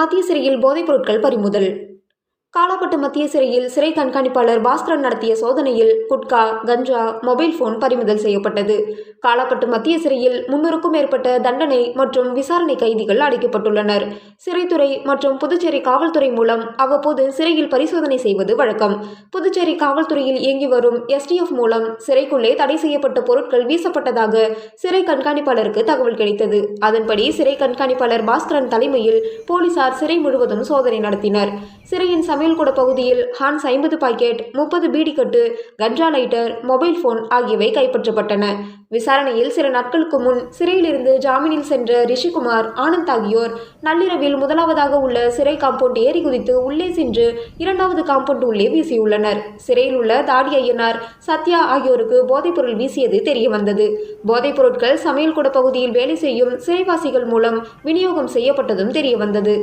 மத்திய சிறையில் போதைப் பொருட்கள் பறிமுதல். காலாப்பட்டு மத்திய சிறையில் சிறை கண்காணிப்பாளர் பாஸ்கரன் நடத்திய சோதனையில் குட்கா, கஞ்சா, மொபைல் போன் பறிமுதல் செய்யப்பட்டது. காலாப்பட்டு மத்திய சிறையில் 300க்கும் மேற்பட்ட தண்டனை மற்றும் விசாரணை கைதிகள் அடைக்கப்பட்டுள்ளனர். சிறைத்துறை மற்றும் புதுச்சேரி காவல்துறை மூலம் அவ்வப்போது சிறையில் பரிசோதனை செய்வது வழக்கம். புதுச்சேரி காவல்துறையில் இயங்கி வரும் STF மூலம் சிறைக்குள்ளே தடை செய்யப்பட்ட பொருட்கள் வீசப்பட்டதாக சிறை கண்காணிப்பாளருக்கு தகவல் கிடைத்தது. அதன்படி சிறை கண்காணிப்பாளர் பாஸ்கரன் தலைமையில் போலீசார் சிறை முழுவதும் சோதனை நடத்தினர். சிறையின் சமையல்கூட பகுதியில் ஹான்ஸ் 50 பாக்கெட், 30 பீடிக்கட்டு, கஞ்சா லைட்டர், மொபைல் போன் ஆகியவை கைப்பற்றப்பட்டன. விசாரணையில் சில நாட்களுக்கு முன் சிறையிலிருந்து ஜாமீனில் சென்ற ரிஷிகுமார், ஆனந்த் ஆகியோர் நள்ளிரவில் முதலாவதாக உள்ள சிறை காம்பவுண்ட் ஏறி குதித்து உள்ளே சென்று 2வது காம்பவுண்ட் உள்ளே வீசியுள்ளனர். சிறையில் உள்ள தாடி ஐயனார், சத்யா ஆகியோருக்கு போதைப்பொருள் வீசியது தெரியவந்தது. போதைப் பொருட்கள் சமையல்கூட பகுதியில் வேலை செய்யும் சிறைவாசிகள் மூலம் விநியோகம் செய்யப்பட்டதும் தெரியவந்தது.